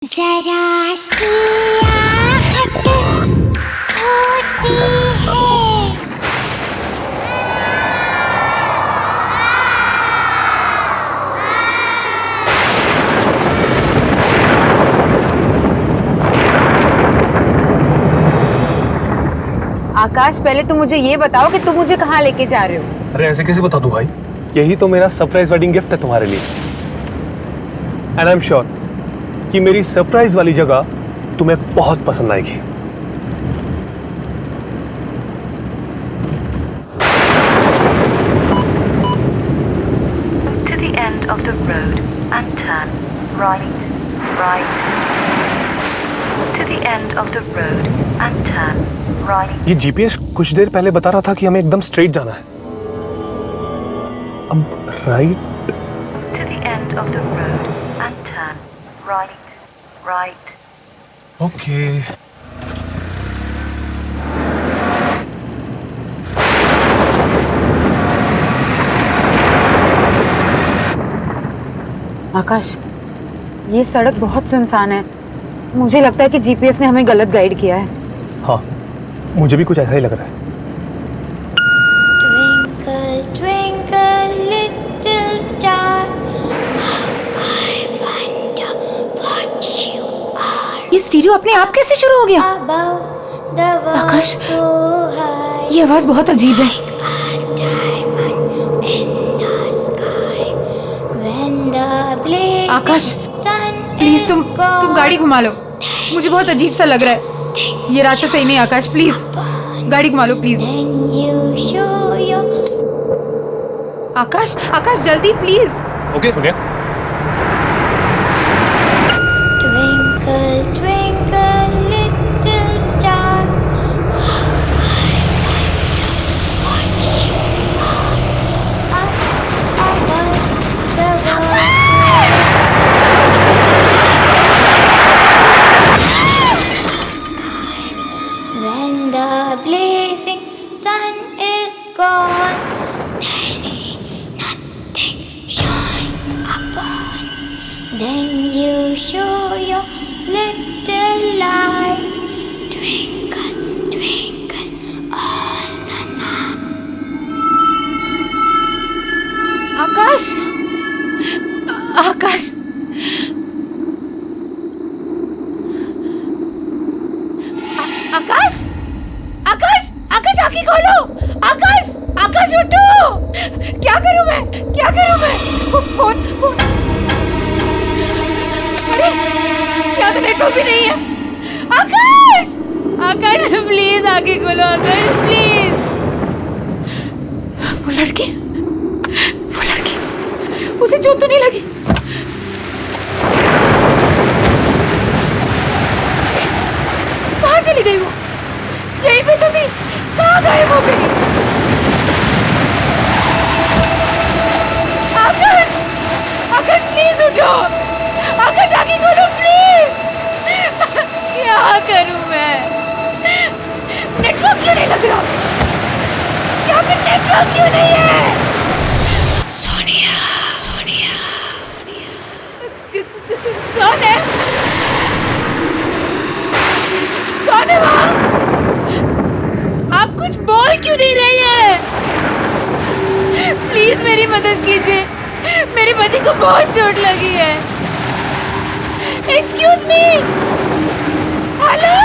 जरा सी आहट होती है। आकाश, पहले तुम मुझे ये बताओ कि तुम मुझे कहाँ लेके जा रहे हो? अरे ऐसे कैसे बता दूं भाई? यही तो मेरा सरप्राइज वेडिंग गिफ्ट है तुम्हारे लिए। एंड आई एम श्योर कि मेरी सरप्राइज वाली जगह तुम्हें बहुत पसंद आएगी। To the end of the road and turn right, right. To the end of the road and turn right. ये जीपीएस कुछ देर पहले बता रहा था कि हमें एकदम स्ट्रेट जाना है। अब right. To the end of the road and turn right, right. Okay. Akash, ये सड़क बहुत सुनसान है। मुझे लगता है कि जीपीएस ने हमें गलत गाइड किया है। हाँ, मुझे भी कुछ ऐसा ही लग रहा है। Twinkle, twinkle, little star, I wonder what you are ये स्टीरियो अपने आप कैसे शुरू हो गया? above the world Akash, so high, ये आवाज बहुत अजीब है। like a diamond in the sky. When the blazing Akash, sun please is तुम gone, गाड़ी घुमा लो। मुझे बहुत अजीब सा लग रहा है। ये रास्ता सही नहीं है आकाश, प्लीज गाड़ी घुमा लो please. then you show your Akash, Akash जल्दी please. Okay okay. twinkle, twinkle, little star. What you are above the world. Sky. When the blazing sun is gone, then nothing shines upon. Then you show your little light, twinkle, twinkle, all the night. आकाश, आकाश, आकाश, आकाश, आकाश आंखें खोलो। आकाश, आकाश उठो। क्या करूं मैं? क्या करूं मैं? Phone phone. अरे यहाँ तो नेटवर्क भी नहीं है। आकाश, आकाश प्लीज आंखें खोलो। आकाश प्लीज। वो लड़की, उसे चोट तो नहीं लगी? कहाँ चली गई वो? यहीं पे तो थी, कहाँ गायब हो गई? आकाश, आकाश प्लीज उठो। आकाश आगे खोलो प्लीज। क्या करूं मैं? नेटवर्क क्यों नहीं लग रहा? यहाँ पे नेटवर्क क्यों नहीं है? सोनिया, सोनिया, कौन है? कौन है वहाँ? आप कुछ बोल क्यों नहीं रही है? प्लीज मेरी मदद कीजिए। मेरे पति को बहुत चोट लगी है। Excuse me. हेलो।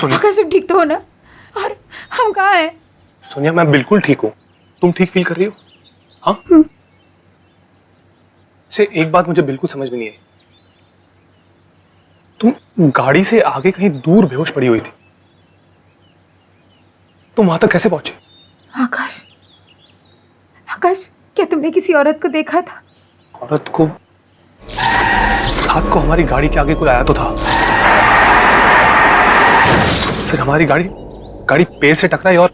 सोनिया, आकाश तुम ठीक तो हो ना? और हम कहाँ हैं? सोनिया मैं बिल्कुल ठीक हूँ। तुम ठीक फील कर रही हो? हाँ? से एक बात मुझे बिल्कुल समझ में नहीं आई। तुम गाड़ी से आगे कहीं दूर बेहोश पड़ी हुई थी, तुम वहां तक कैसे पहुंचे? आकाश, आकाश क्या तुमने किसी औरत को देखा था? औरत को? रात को हमारी गाड़ी के आगे कोई आया तो था, फिर हमारी गाड़ी पेड़ से टकराई और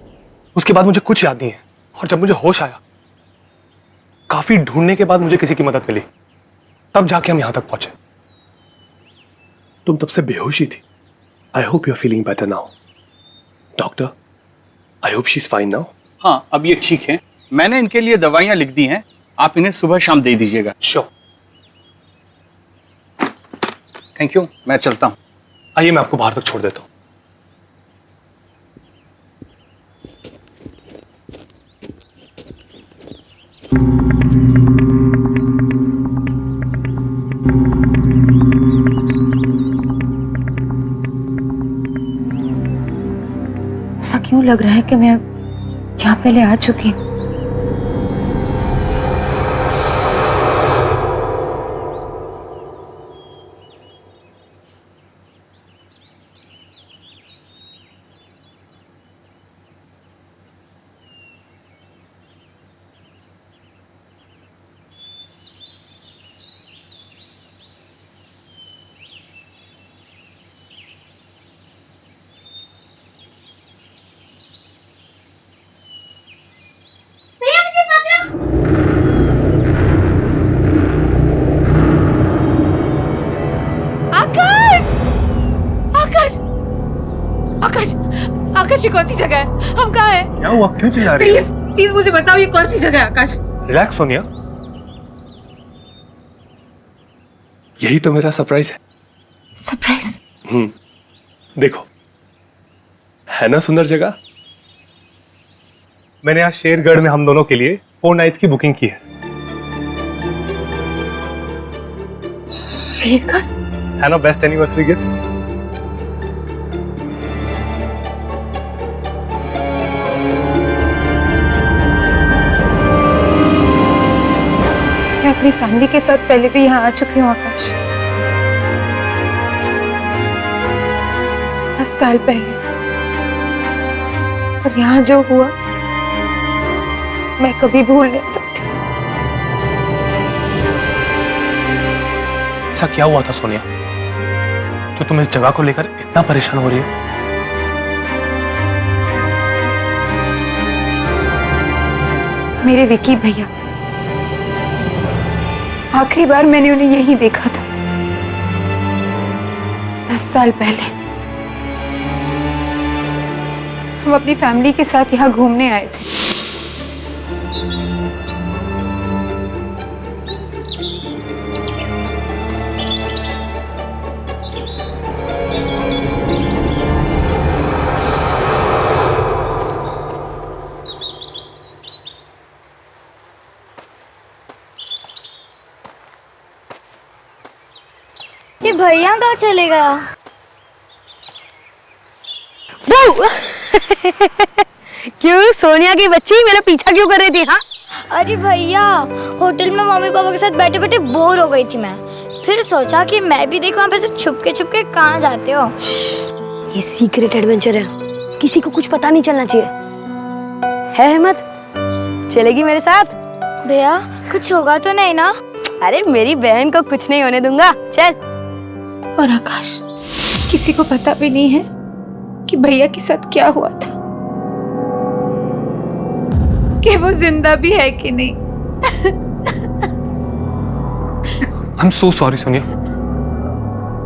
उसके बाद मुझे कुछ याद नहीं है। और जब मुझे होश आया, काफी ढूंढने के बाद मुझे किसी की मदद मिली, तब जाके हम यहां तक पहुंचे। तुम तब से बेहोश ही थी। I hope you are feeling better now. Doctor, I hope she is fine now. हाँ, अब ये ठीक है। मैंने इनके लिए दवाइयाँ लिख दी हैं, आप इन्हें सुबह शाम दे दीजिएगा। श्योर। थैंक यू, मैं चलता हूँ। आइए मैं आपको बाहर तक छोड़ देता हूँ। ऐसा क्यों लग रहा है कि मैं यहाँ पहले आ चुकी हूँ? आकाश, आकाश, आकाश, आकाश ये कौन सी जगह है? हम कहाँ हैं? क्या हुआ? क्यों चिल्ला रही प्लीज प्लीज मुझे बताओ ये कौन सी जगह है? आकाश रिलैक्स सोनिया, यही तो मेरा सरप्राइज है। सरप्राइज? देखो, है ना सुंदर जगह। मैंने आज शेरगढ़ में हम दोनों के लिए 4 नाइट्स की बुकिंग की है। शेरगढ़? है ना बेस्ट एनिवर्सरी गिफ्ट? मैं अपनी फैमिली के साथ पहले भी यहाँ आ चुकी हूँ आकाश, 10 साल पहले। और यहाँ जो हुआ मैं कभी भूल नहीं सकती। ऐसा क्या हुआ था सोनिया जो तुम इस जगह को लेकर इतना परेशान हो रही हो? मेरे विकी भैया, आखिरी बार मैंने उन्हें यही देखा था 10 साल पहले। हम अपनी फैमिली के साथ यहाँ घूमने आए थे। ये भैया कहाँ चले गया? क्यों सोनिया की बच्ची मेरा पीछा क्यों कर रही थी? हाँ, अरे भैया, होटल में मम्मी पापा के साथ बैठे बैठे बोर हो गई थी मैं। फिर सोचा कि मैं भी देखूं आप ऐसे छुप के कहाँ जाते हो। ये सीक्रेट एडवेंचर है, किसी को कुछ पता नहीं चलना चाहिए। है हिम्मत? चलेगी मेरे साथ? भैया कुछ होगा तो नहीं ना? अरे मेरी बहन को कुछ नहीं होने दूंगा, चल। और आकाश, किसी को पता भी नहीं है कि भैया के साथ क्या हुआ था, कि वो जिंदा भी है कि नहीं। I am so sorry Sonia,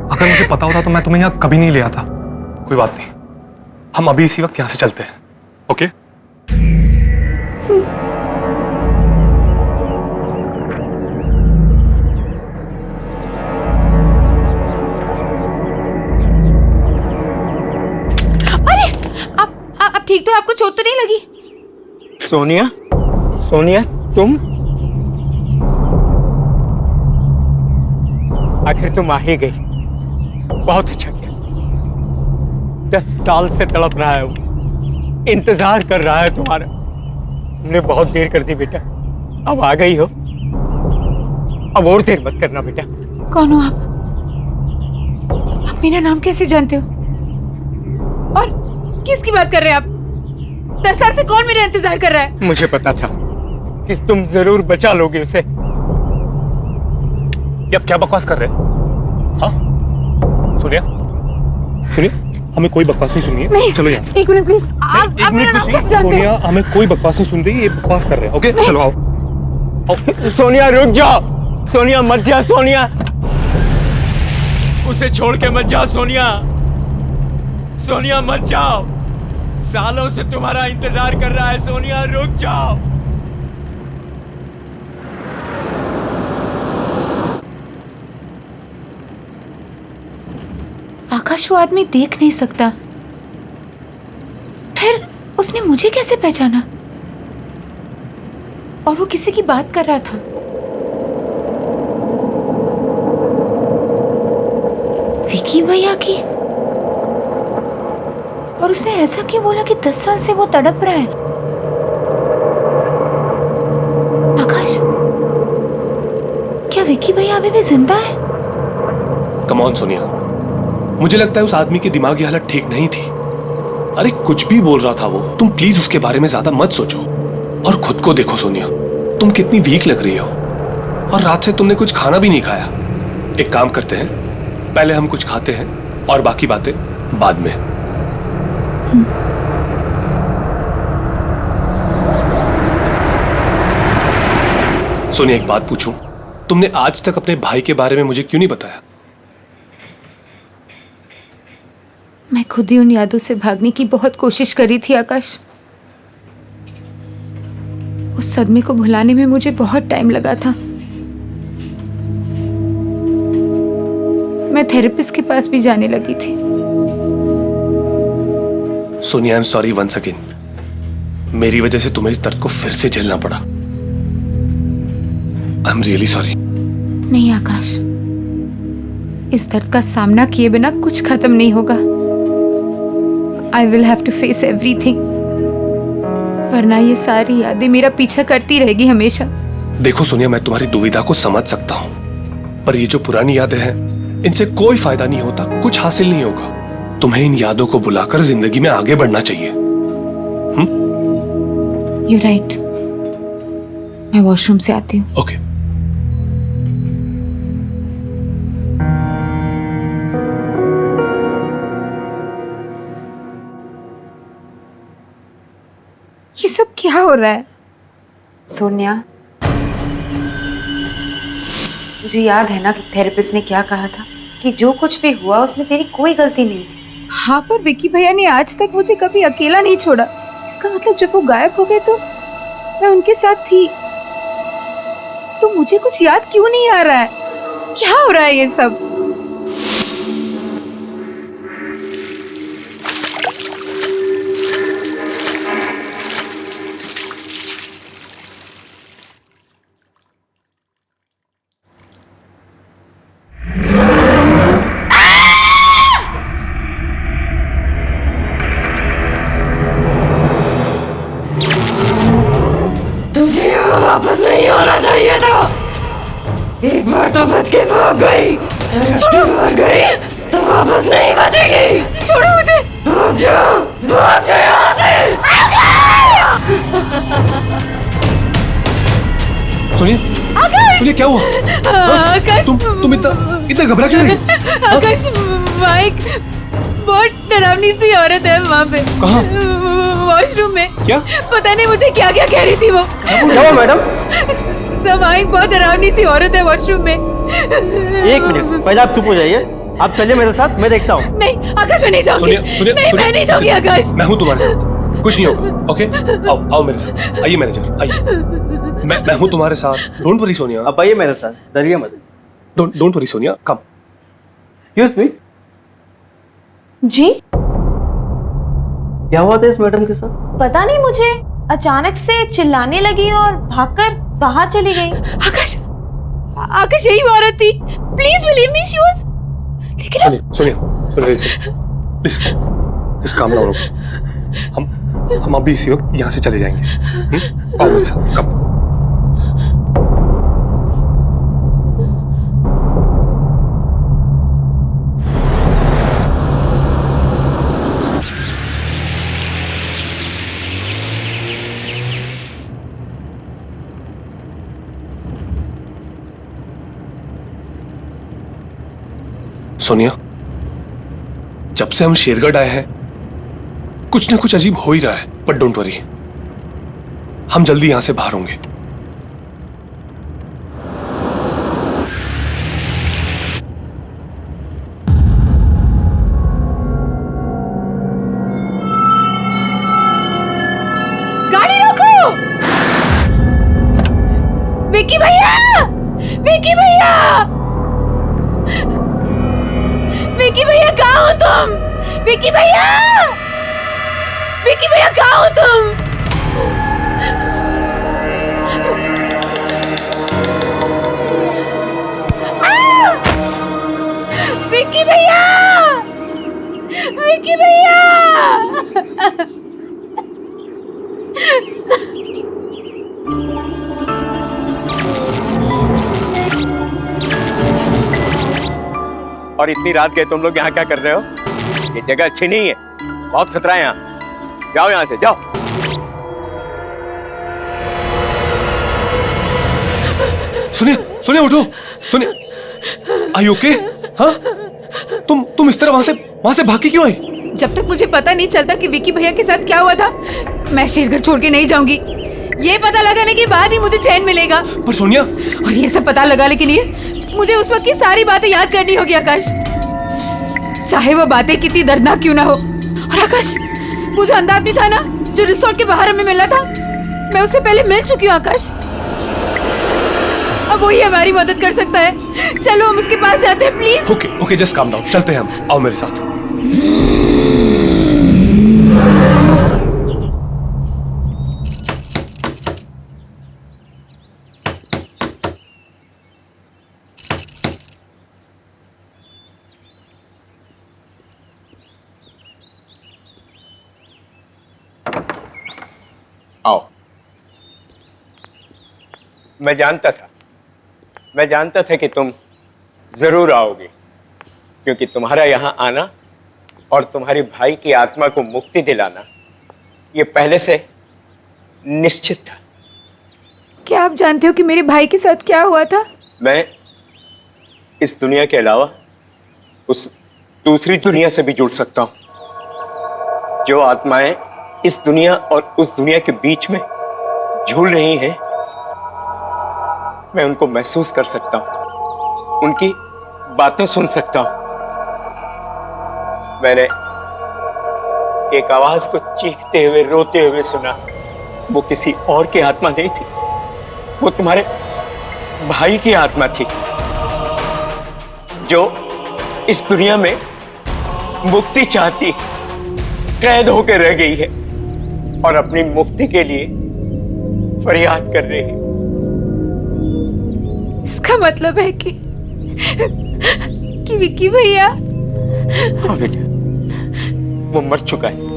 अगर मुझे पता होता तो मैं तुम्हें यहाँ कभी नहीं ले आता। कोई बात नहीं, हम अभी इसी वक्त यहाँ से चलते हैं। ओके? आप ठीक तो? आपको चोट तो नहीं लगी? सोनिया, सोनिया तुम आखिर तुम आ ही गई, बहुत अच्छा किया। 10 साल से तड़प रहा है वो, इंतजार कर रहा है तुम्हारा। तुमने बहुत देर कर दी बेटा, अब आ गई हो, अब और देर मत करना बेटा। कौन हो आप मेरा नाम कैसे जानते हो? और किसकी बात कर रहे हैं आप? 10 साल से कौन मेरा इंतजार कर रहा है? मुझे पता था कि तुम जरूर बचा लोगे उसे। ये आप क्या बकवास कर रहे हैं? हाँ सोनिया, सुनिए, हमें कोई बकवास नहीं सुननी है। नहीं, चलो यहाँ से। एक मिनट प्लीज। आप एक मेरा मिनट नाम प्लीज, कैसे जानते सोनिया, हो? हमें कोई बकवास नहीं सुन रही, ये बकवास कर रहे हैं। ओके चलो आओ आओ। सोनिया रुक जाओ, सोनिया मत जा, सोनिया उसे छोड़ के मत जाओ, सोनिया, सोनिया मत जाओ, सालों से तुम्हारा इंतजार कर रहा है, सोनिया रुक जाओ। आकाश वो आदमी देख नहीं सकता, फिर उसने मुझे कैसे पहचाना? और वो किसी की बात कर रहा था। विकी भैया की। और उसने ऐसा क्यों बोला कि 10 साल से वो तड़प रहा है? आकाश, क्या विकी भैया अभी भी जिंदा है? कम ऑन सोनिया, मुझे लगता है उस आदमी की दिमागी हालत ठीक नहीं थी। अरे कुछ भी बोल रहा था वो, तुम प्लीज उसके बारे में ज्यादा मत सोचो और खुद को देखो सोनिया, तुम कितनी वीक लग रही हो और रात से तुमने कुछ खाना भी नहीं खाया। एक काम करते हैं, पहले हम कुछ खाते हैं और बाकी बातें बाद में। सोनिया एक बात पूछूं, तुमने आज तक अपने भाई के बारे में मुझे क्यों नहीं बताया? मैं खुद ही उन यादों से भागने की बहुत कोशिश करी थी आकाश। उस सदमे को भुलाने में मुझे बहुत टाइम लगा था। मैं थेरेपिस्ट के पास भी जाने लगी थी। Sonia I am sorry once again, मेरी वजह से तुम्हें इस दर्द को फिर से झेलना पड़ा। I am really sorry. नहीं आकाश, इस दर्द का सामना किए बिना कुछ खत्म नहीं होगा। I will have to face everything, वरना ये सारी यादें मेरा पीछा करती रहेगी हमेशा। देखो सोनिया, मैं तुम्हारी दुविधा को समझ सकता हूँ, पर ये जो पुरानी यादें हैं, इनसे कोई फायदा नहीं होता, कुछ हासिल नहीं होगा। तुम्हें इन यादों को बुलाकर जिंदगी में आगे बढ़ना चाहिए। You're right. मैं वॉशरूम से आती हूँ। ओके। ये सब क्या हो रहा है? सोनिया, मुझे याद है ना कि थेरेपिस्ट ने क्या कहा था कि जो कुछ भी हुआ उसमें तेरी कोई गलती नहीं थी। हाँ, पर विकी भैया ने आज तक मुझे कभी अकेला नहीं छोड़ा। इसका मतलब जब वो गायब हो गए तो मैं उनके साथ थी। तो मुझे कुछ याद क्यों नहीं आ रहा है? क्या हो रहा है ये सब? वापस नहीं होना चाहिए था। एक बार तो बच के भाग गई, भाग गई तो वापस नहीं बचेगी। छोड़ो मुझे। भाग जाओ यहाँ से। सोनिया, सोनिया क्या हुआ? आकाश, तुम इतना घबरा क्यों रही? आकाश, माइक, बहुत डरावनी सी औरत है वहाँ पे। कहाँ? वॉशरूम में। क्या? पता नहीं मुझे क्या क्या कह रही थी वो। क्या हुआ मैडम? सब माइक, बहुत डरावनी सी औरत है वॉशरूम में। एक मिनट, पहले आप चुप हो जाइए। आप चलिए मेरे साथ, मैं देखता हूँ। नहीं आकाश, मैं नहीं जाऊंगी। सोनिया, नहीं, मैं नहीं जाऊंगी आकाश। मैं हूँ तुम्हारे साथ, कुछ नहीं होगा। ओके, आओ मेरे साथ। आइए मैनेजर, आइए। मैं हूँ तुम्हारे साथ। Don't worry Sonia. आप आइए मेरे साथ, डरिए मत। Don't worry Sonia, come. Excuse me, जी? क्या हुआ था इस मैडम के साथ? पता नहीं मुझे, अचानक से चिल्लाने लगी और भागकर बाहर चली गई। आकाश, आकाश यही वो औरत थी। Please believe me, she was. लेकिन सोनिया, प्लीज इस काम ना रोको। हम अभी इसी वक्त यहाँ से चले जाएंगे। आओ मेरे साथ, कम। सोनिया, जब से हम शेरगढ़ आए हैं कुछ ना कुछ अजीब हो ही रहा है, बट डोंट वरी, हम जल्दी यहां से बाहर होंगे। गाड़ी रोको! विक्की भैया! विक्की भैया! विक्की भैया कहाँ हो तुम? विक्की भैया! विक्की भैया कहाँ हो तुम? विक्की भैया! विक्की भैया! और इतनी रात गए तुम लोग यहाँ क्या कर रहे हो? ये जगह अच्छी नहीं है, बहुत खतरा है यहाँ। जाओ यहाँ से, जाओ। सुनिए, सुनिए, उठो, सुनिए। Are you okay? हाँ? तुम इस तरह वहां से भाग के क्यों आई? जब तक मुझे पता नहीं चलता कि विक्की भैया के साथ क्या हुआ था, मैं शेरगढ़ छोड़ के नहीं जाऊंगी। ये पता लगाने के बाद ही मुझे चैन मिलेगा। पर सोनिया, और ये सब पता लगाने के लिए मुझे उस वक्त की सारी बातें याद करनी होगी आकाश, चाहे वो बातें कितनी दर्दनाक क्यों ना हो। और आकाश, वो जो अंधा आदमी था ना, जो रिसोर्ट के बाहर हमें मिला था, मैं उससे पहले मिल चुकी हूँ आकाश। अब वही हमारी मदद कर सकता है। चलो हम उसके पास जाते हैं, please. Okay okay, just calm down, चलते हैं हम। आओ मेरे साथ। आओ। मैं जानता था कि तुम जरूर आओगे, क्योंकि तुम्हारा यहाँ आना और तुम्हारे भाई की आत्मा को मुक्ति दिलाना ये पहले से निश्चित था। क्या आप जानते हो कि मेरे भाई के साथ क्या हुआ था? मैं इस दुनिया के अलावा उस दूसरी दुनिया से भी जुड़ सकता हूं। जो आत्माएं इस दुनिया और उस दुनिया के बीच में झूल रही हैं, मैं उनको महसूस कर सकता हूं, उनकी बातें सुन सकता हूं। मैंने एक आवाज को चीखते हुए, रोते हुए सुना। वो किसी और की आत्मा नहीं थी, वो तुम्हारे भाई की आत्मा थी, जो इस दुनिया में मुक्ति चाहती, कैद होकर रह गई है और अपनी मुक्ति के लिए फरियाद कर रही है। इसका मतलब है कि विक्की भैया। हाँ बेटा, वो मर चुका है।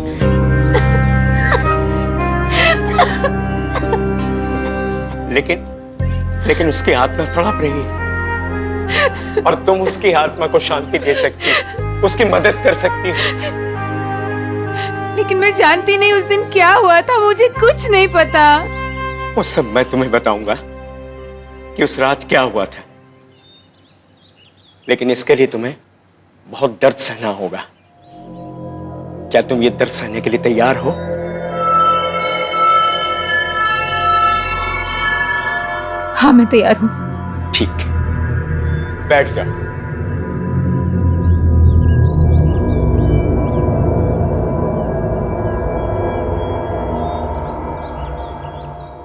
लेकिन उसकी आत्मा तड़प रही है और तुम उसकी आत्मा को शांति दे सकती हो, उसकी मदद कर सकती हो। लेकिन मैं जानती नहीं उस दिन क्या हुआ था, मुझे कुछ नहीं पता। वो सब मैं तुम्हें बताऊंगा कि उस रात क्या हुआ था, लेकिन इसके लिए तुम्हें बहुत दर्द सहना होगा। क्या तुम ये दर्द सहने के लिए तैयार हो? हाँ, मैं तैयार हूं। ठीक, बैठ जाओ।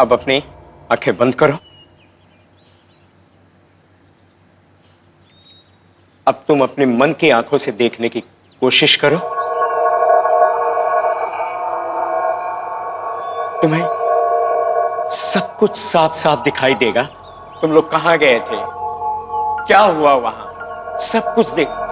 अब अपनी आंखें बंद करो। अब तुम अपने मन की आंखों से देखने की कोशिश करो। तुम्हें सब कुछ साफ साफ दिखाई देगा। तुम लोग कहां गए थे, क्या हुआ वहां, सब कुछ देखो।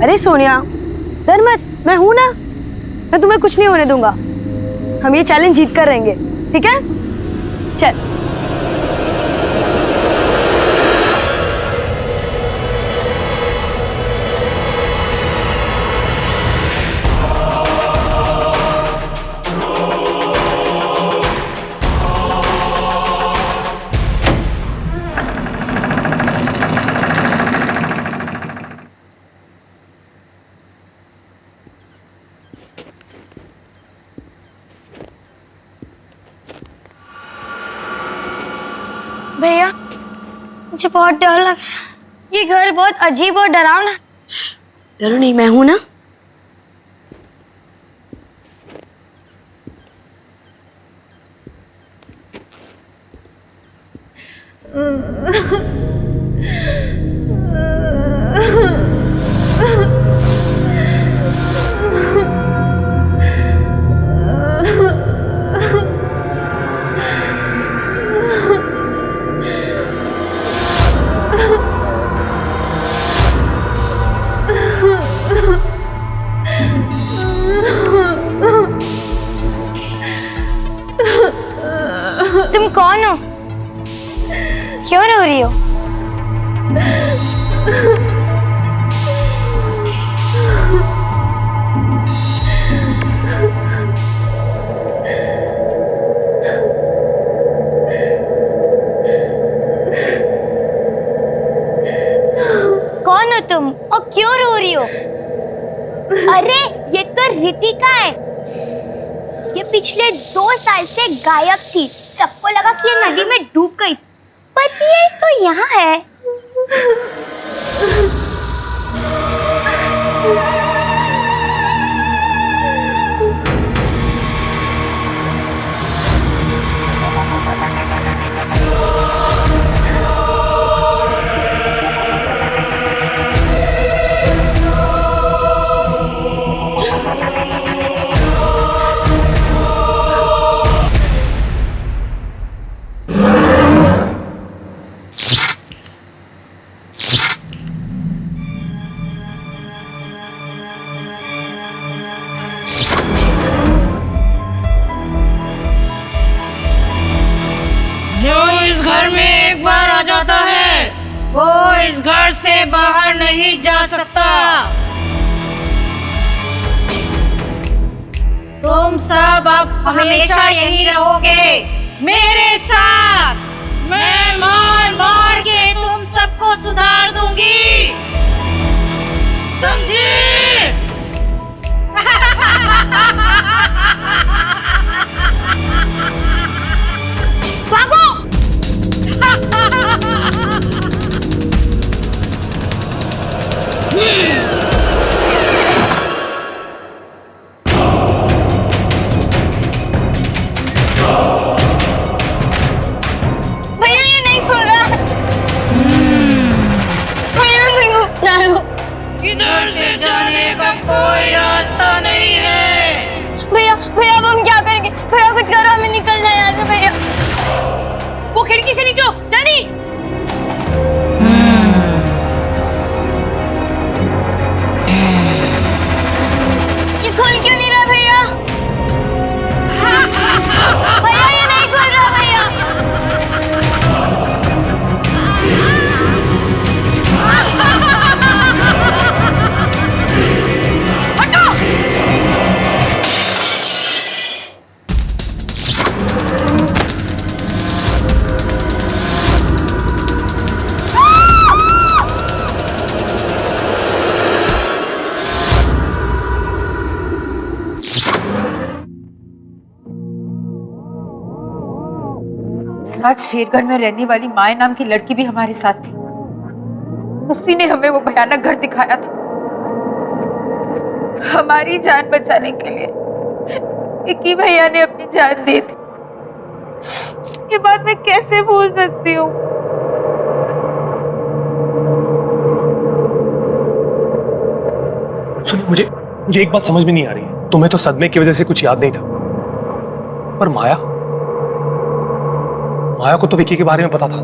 अरे सोनिया, डर मत, मैं हूं ना, मैं तुम्हें कुछ नहीं होने दूंगा। हम ये चैलेंज जीत कर रहेंगे, ठीक है? चल। भैया, मुझे बहुत डर लग रहा है। ये घर बहुत अजीब और डरावना। डरो नहीं, मैं हूं ना। तुम कौन हो? क्यों रो रही हो? कौन हो तुम और क्यों रो रही हो? अरे ये तो रितिका है। ये पिछले 2 साल से गायब थी। सबको लगा कि ये नदी में डूब गई, पर ये तो यहाँ है। घर में एक बार आ जाता है वो इस घर से बाहर नहीं जा सकता। तुम सब अब हमेशा यही रहोगे मेरे साथ। मैं मार मार के तुम सबको सुधार दूंगी, समझे? भागो! भैया ये नहीं खुल रहा। भैया चलो, इधर से जाने का कोई रास्ता नहीं है। भैया भैया अब हम क्या करेंगे? भैया कुछ करो, हमें निकलना है यहाँ से। भैया वो खिड़की से निकलो जल्दी। ये खुल क्यों नहीं रहा भैया? भैया ये नहीं खुल रहा भैया। हटो! रात शेरगढ़ में रहने वाली माया नाम की लड़की भी हमारे साथ थी। उसी ने हमें वो भयानक घर दिखाया था। हमारी जान बचाने के लिए विक्की भैया ने अपनी जान दी थी। ये बात मैं कैसे भूल सकती हूँ? सुनिए, मुझे एक बात समझ में नहीं आ रही है। तुम्हें तो सदमे की वजह से कुछ याद नहीं था, पर माया को तो विक्की के बारे में पता था ना।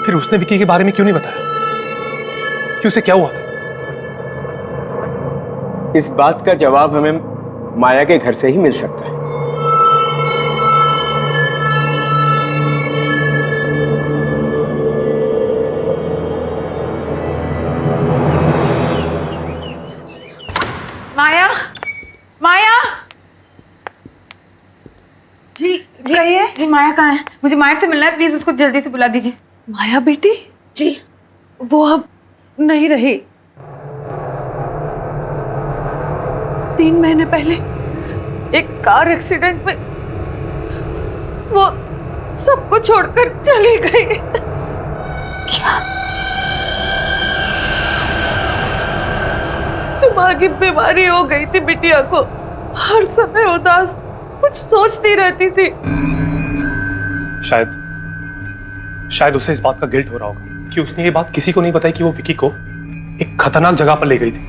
फिर उसने विक्की के बारे में क्यों नहीं बताया कि उसे क्या हुआ था? इस बात का जवाब हमें माया के घर से ही मिल सकता है। माया, माया। जी कहिए। जी माया कहाँ है? मुझे माया से मिलना है, प्लीज उसको जल्दी से बुला दीजिए। माया बेटी? जी। वो अब नहीं रही। 3 महीने पहले एक कार एक्सीडेंट में वो सबको छोड़कर चली गई। क्या? दिमागी बीमारी हो गई थी बिटिया को। हर समय उदास, कुछ सोचती रहती थी। शायद उसे इस बात का गिल्ट हो रहा होगा कि उसने ये बात किसी को नहीं बताई कि वो विकी को एक खतरनाक जगह पर ले गई थी।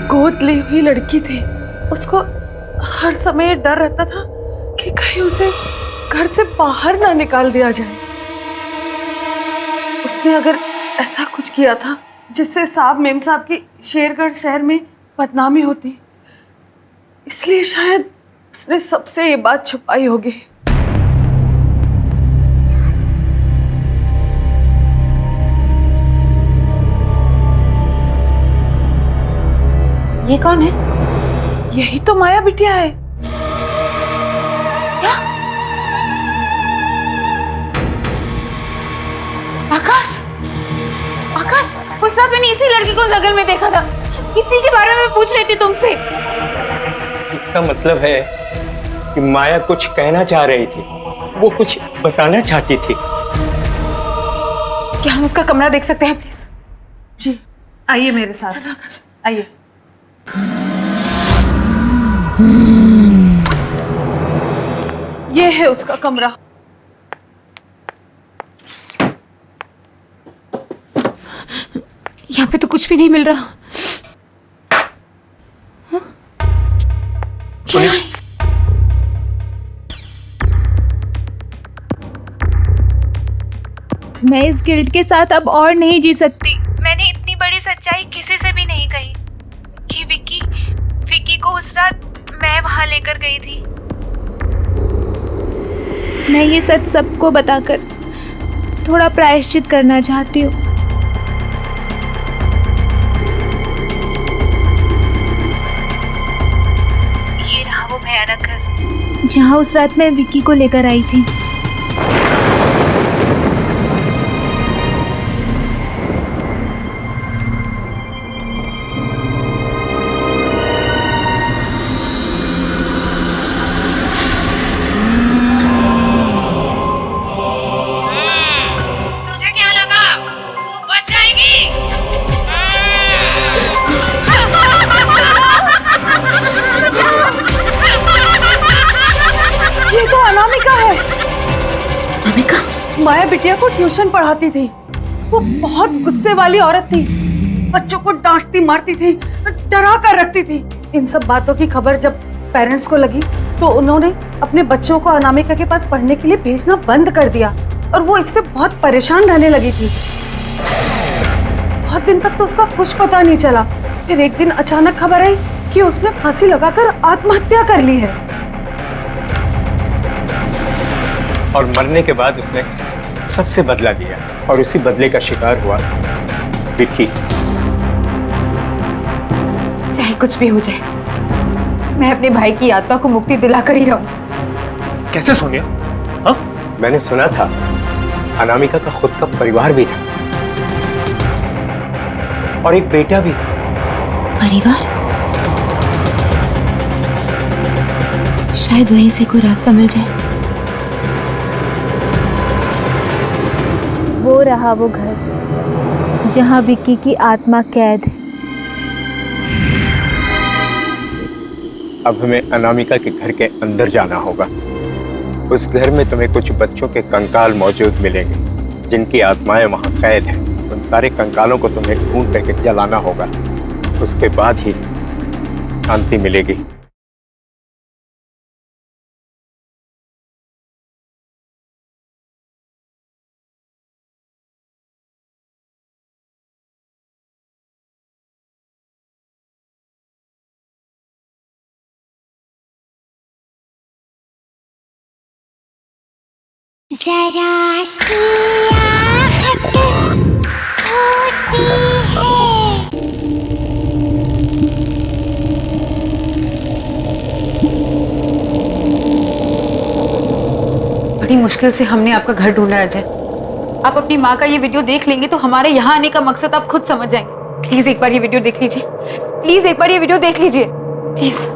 गोद ली हुई लड़की थी। उसको हर समय डर रहता था कि कहीं उसे घर से बाहर ना निकाल दिया जाए। उसने अगर ऐसा कुछ किया था जिससे साहब मेम साहब की शेरगढ़ शहर में बदनामी होती, इसलिए शायद उसने सबसे ये बात छुपाई होगी। ये कौन है? यही तो माया बिटिया है। क्या? आकाश, आकाश, उस रात मैंने इसी लड़की को जंगल में देखा था। इसी के बारे में मैं पूछ रही थी तुमसे। इसका मतलब है कि माया कुछ कहना चाह रही थी, वो कुछ बताना चाहती थी। क्या हम उसका कमरा देख सकते हैं प्लीज? जी आइए मेरे साथ। चलो आकाश। आइए। ये है उसका कमरा। यहाँ पे तो कुछ भी नहीं मिल रहा। हाँ? क्या है? मैं इस गिल्ट के साथ अब और नहीं जी सकती। मैंने इतनी बड़ी सच्चाई किसी से भी नहीं कही कि विकी को उस रात मैं वहां लेकर गई थी। मैं ये सच सबको बताकर थोड़ा प्रायश्चित करना चाहती हूँ। ये रहा वो भयानक घर जहाँ उस रात मैं विकी को लेकर आई थी। तुझे क्या लगा तू बच जाएगी? ये तो अनामिका है। अनामिका? माया बिटिया को ट्यूशन पढ़ाती थी। वो बहुत गुस्से वाली औरत थी। बच्चों को डांटती मारती थी, डरा कर रखती थी। इन सब बातों की खबर जब पेरेंट्स को लगी तो उन्होंने अपने बच्चों को अनामिका के पास पढ़ने के लिए भेजना बंद कर दिया और वो इससे बहुत परेशान रहने लगी थी। बहुत दिन तक तो उसका कुछ पता नहीं चला। फिर एक दिन अचानक खबर आई कि उसने फांसी लगाकर आत्महत्या कर ली है। और मरने के बाद उसने सबसे बदला लिया और उसी बदले का शिकार हुआ विकी। चाहे कुछ भी हो जाए, मैं अपने भाई की आत्मा को मुक्ति दिलाकर ही रहूं। कैसे सोनिया? हाँ? मैंने सुना था अनामिका का खुद का परिवार भी था और एक बेटा भी था। परिवार? शायद वहीं से कोई रास्ता मिल जाए। वो रहा वो घर जहां विक्की की आत्मा कैद है। अब हमें अनामिका के घर के अंदर जाना होगा। उस घर में तुम्हें कुछ बच्चों के कंकाल मौजूद मिलेंगे जिनकी आत्माएं वहां कैद हैं। उन सारे कंकालों को तुम्हें ढूंढ करके जलाना होगा। उसके बाद ही शांति मिलेगी। जरा सी आहट होती है। बड़ी मुश्किल से हमने आपका घर ढूंढा है अजय। आप अपनी माँ का ये वीडियो देख लेंगे तो हमारे यहाँ आने का मकसद आप खुद समझ जाएंगे। प्लीज एक बार ये वीडियो देख लीजिए, प्लीज एक बार ये वीडियो देख लीजिए, प्लीज।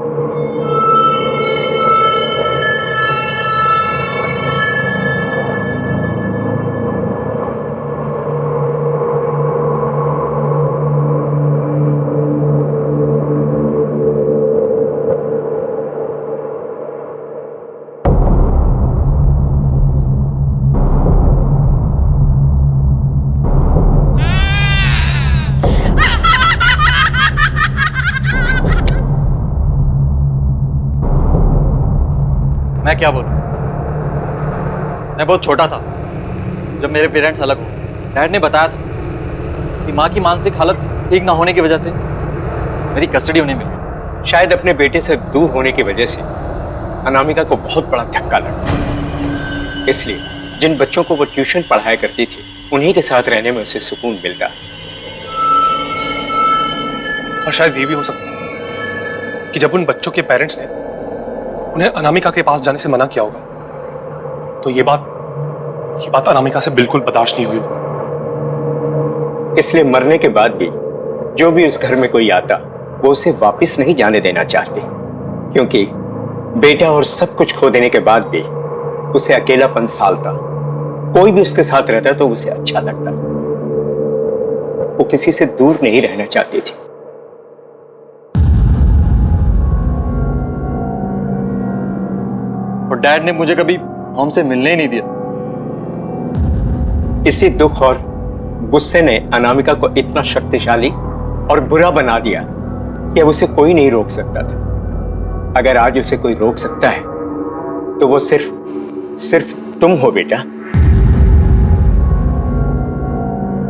मैं क्या बोलूं? मैं बहुत छोटा था जब मेरे पेरेंट्स अलग हुए। डैड ने बताया था कि माँ की मानसिक हालत ठीक ना होने की वजह से मेरी कस्टडी उन्हें मिली। शायद अपने बेटे से दूर होने की वजह से अनामिका को बहुत बड़ा धक्का लगा, इसलिए जिन बच्चों को वो ट्यूशन पढ़ाया करती थी उन्हीं के साथ रहने में उसे सुकून मिलता। और शायद ये भी हो सकता है कि जब उन बच्चों के पेरेंट्स ने उन्हें अनामिका के पास जाने से मना किया होगा तो ये बात अनामिका से बिल्कुल बर्दाश्त नहीं हुई होगी। इसलिए मरने के बाद भी जो भी उस घर में कोई आता वो उसे वापस नहीं जाने देना चाहते, क्योंकि बेटा और सब कुछ खो देने के बाद भी उसे अकेलापन सालता। कोई भी उसके साथ रहता तो उसे अच्छा लगता। वो किसी से दूर नहीं रहना चाहती थी। और डैड ने मुझे कभी मॉम से मिलने ही नहीं दिया। इसी दुख और गुस्से ने अनामिका को इतना शक्तिशाली और बुरा बना दिया कि अब उसे कोई नहीं रोक सकता था। अगर आज उसे कोई रोक सकता है तो वो सिर्फ तुम हो बेटा।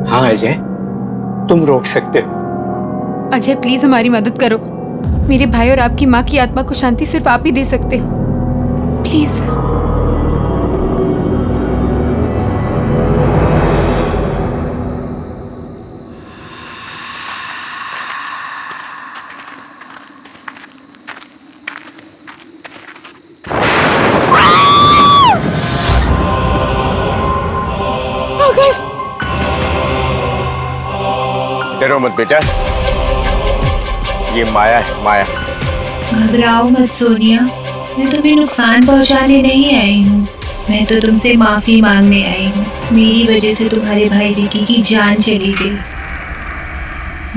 हाँ अजय, तुम रोक सकते हो। अजय प्लीज हमारी मदद करो। मेरे भाई और आपकी माँ की आत्मा को शांति सिर्फ आप ही दे सकते हो, प्लीज। डरो मत बेटा, ये माया है, माया। घबराओ मत सोनिया, मैं तुम्हें नुकसान पहुंचाने नहीं आई हूँ। मैं तो तुमसे माफी मांगने आई हूँ। मेरी वजह से तुम्हारे भाई विकी की जान चली गई।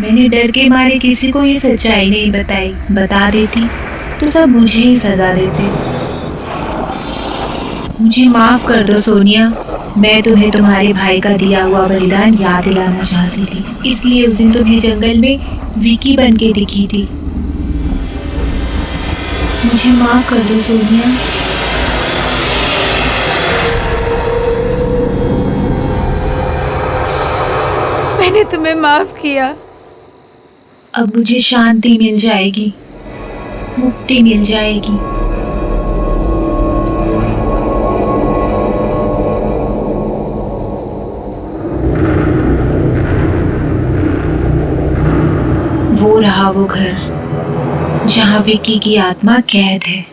मैंने डर के मारे किसी को ये सच्चाई नहीं बताई। बता देती तो सब मुझे ही सजा देते। मुझे माफ कर दो सोनिया। मैं तुम्हें तुम्हारे भाई का दिया हुआ बलिदान याद दिलाना चाहती थी, इसलिए उस दिन तुम्हें जंगल में विकी बन के दिखी थी। मुझे माफ कर दो सोनिया। मैंने तुम्हें माफ किया। अब मुझे शांति मिल जाएगी, मुक्ति मिल जाएगी। वो रहा वो घर जहाँ विकी की आत्मा कैद है।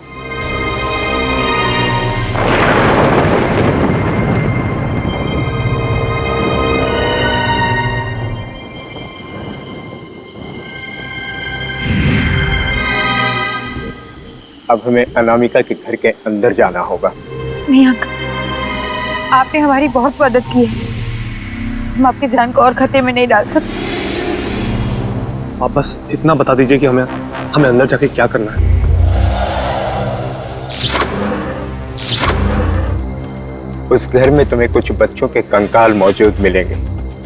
अब हमें अनामिका के घर के अंदर जाना होगा। नहीं अंकल, आपने हमारी बहुत मदद की है। हम आपकी जान को और खतरे में नहीं डाल सकते। आप बस इतना बता दीजिए कि हमें अंदर जाके क्या करना है। उस घर में तुम्हें कुछ बच्चों के कंकाल मौजूद मिलेंगे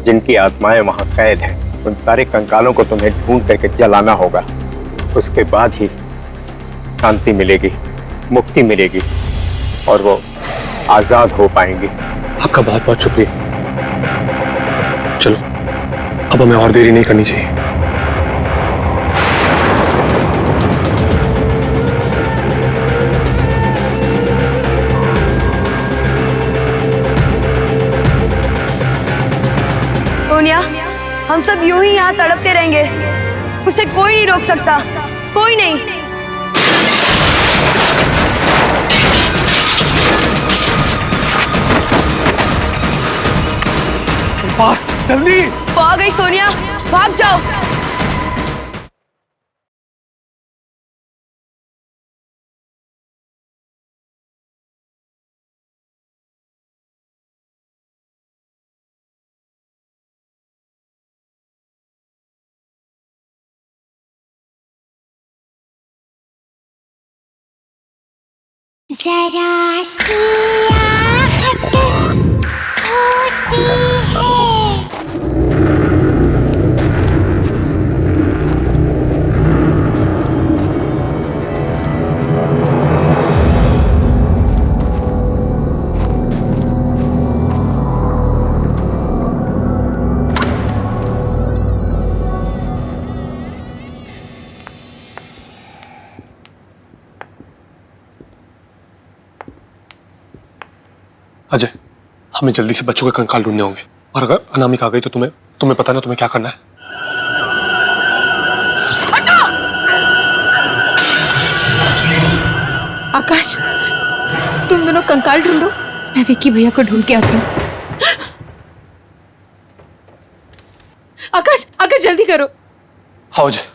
जिनकी आत्माएं वहां कैद हैं। उन सारे कंकालों को तुम्हें ढूंढ करके जलाना होगा। उसके बाद ही शांति मिलेगी, मुक्ति मिलेगी और वो आजाद हो पाएंगे। आपका बहुत बहुत शुक्रिया। चलो अब हमें और देरी नहीं करनी चाहिए। सोनिया, हम सब यूं ही यहाँ तड़पते रहेंगे। उसे कोई नहीं रोक सकता, कोई नहीं। पास जल्दी। वो आ गई सोनिया, भाग जाओ। जरा सी आहट होती है। अजय, हमें जल्दी से बच्चों के कंकाल ढूंढने होंगे, और अगर अनामिका आ गई तो तुम्हें पता ना तुम्हें क्या करना है। आकाश, तुम दोनों कंकाल ढूंढो, मैं विक्की भैया को ढूंढ के आती हूँ। आकाश, आकाश जल्दी करो। हाँ अजय।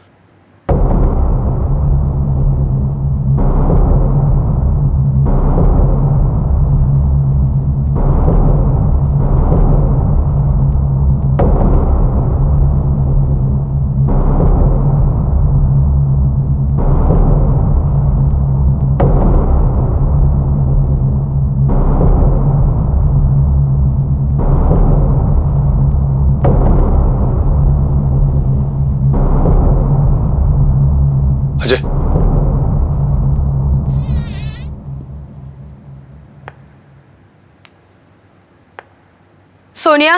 अजय, सोनिया,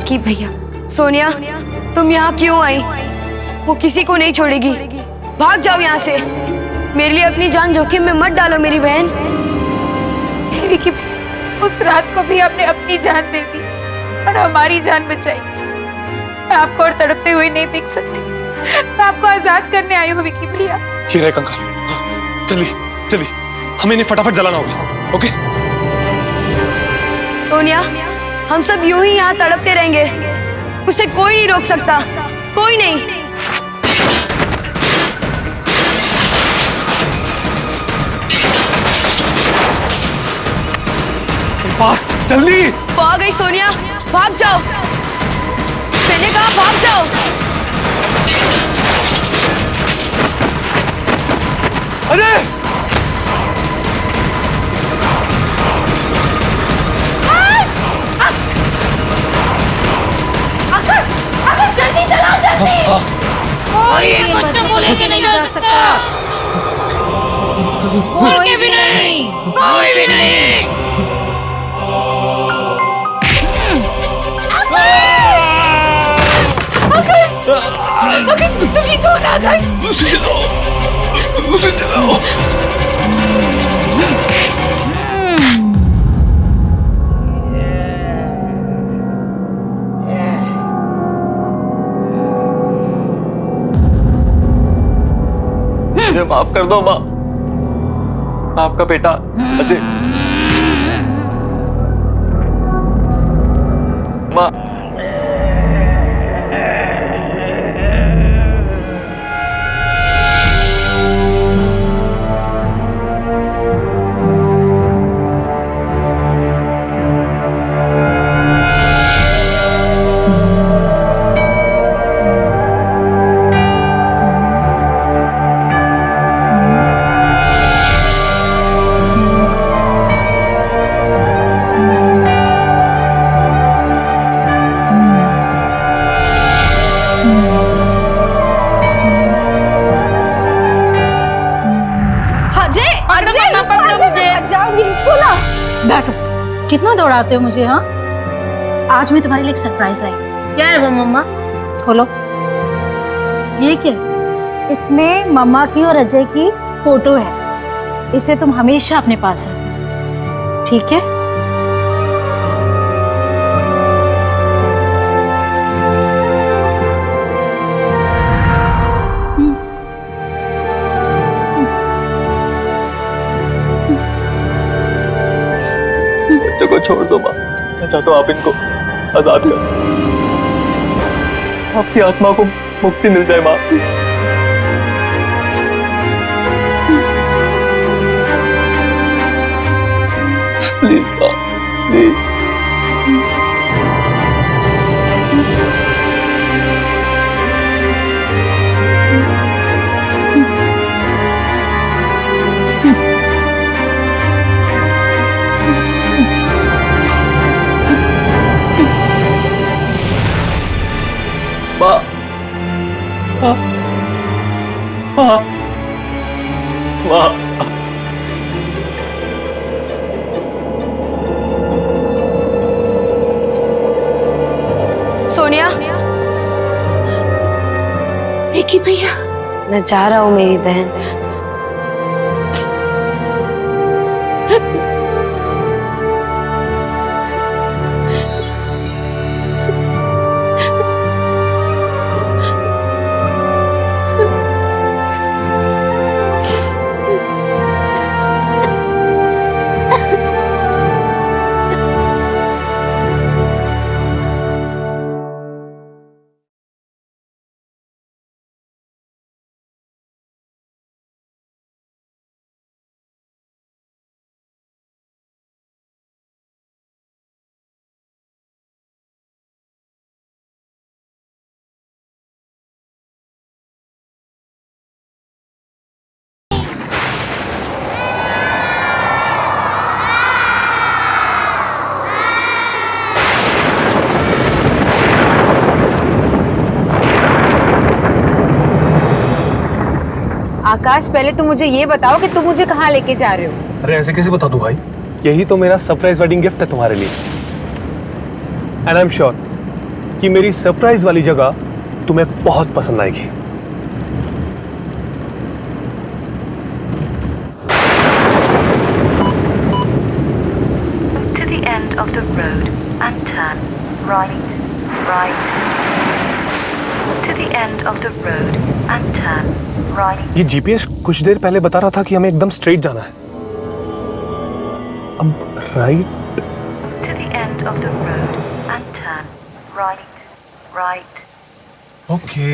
कि भैया, सोनिया, तुम यहाँ क्यों आई? वो किसी को नहीं छोड़ेगी। भाग जाओ यहाँ से। मेरे लिए अपनी जान जोखिम में मत डालो मेरी बहन। विक्की भैया, उस रात को भी आपने अपनी जान दे दी और हमारी जान बचाई। मैं आपको और तड़पते हुए नहीं देख सकती। मैं आपको आजाद करने आई हूँ विक्की भैया। ये रहे कंकाल। जल्दी जल्दी, हमें इन्हें फटाफट जलाना होगा। ओके सोनिया, हम सब यूं ही यहाँ तड़पते रहेंगे। उसे कोई नहीं रोक सकता, कोई नहीं। फास्ट, जल्दी। वो आ गई सोनिया, भाग जाओ। मैंने कहा भाग जाओ। अजय, आकाश, आकाश जल्दी चलाओ, जल्दी। कोई इन बच्चों को लेके नहीं जा सकता। कोई भी नहीं, कोई भी नहीं। आकाश, आकाश तुम ठीक हो ना? आकाश, उसे जलाओ, उसे जलाओ। मुझे माफ कर दो माँ, आपका बेटा अजय। माँ, बैठो। कितना दौड़ाते हो मुझे? हाँ, आज मैं तुम्हारे लिए एक सरप्राइज लाई हूँ। क्या है वो मम्मा? खोलो। ये क्या है? इसमें मम्मा की और अजय की फोटो है। इसे तुम हमेशा अपने पास रखना, ठीक है? बच्चों को छोड़ दो माँ, मैं चाहता हूँ आप इनको आजाद कर, आपकी आत्मा को मुक्ति मिल जाए माँ। प्लीज माँ, प्लीज। माँ, माँ, माँ, माँ। सोनिया, विकी भैया, मैं जा रहा हूँ मेरी बहन। आकाश, पहले तुम मुझे ये बताओ कि तुम मुझे कहाँ लेके जा रहे हो? अरे ऐसे कैसे बता दूं भाई, यही तो मेरा सरप्राइज वेडिंग गिफ्ट है तुम्हारे लिए। एंड आई एम श्योर कि मेरी सरप्राइज वाली जगह तुम्हें बहुत पसंद आएगी। To the end of the road and turn right, right. To the end of the road and turn right. ये जीपीएस कुछ देर पहले बता रहा था कि हमें एकदम स्ट्रेट जाना है। अब right. To the end of the road and turn right, right. Okay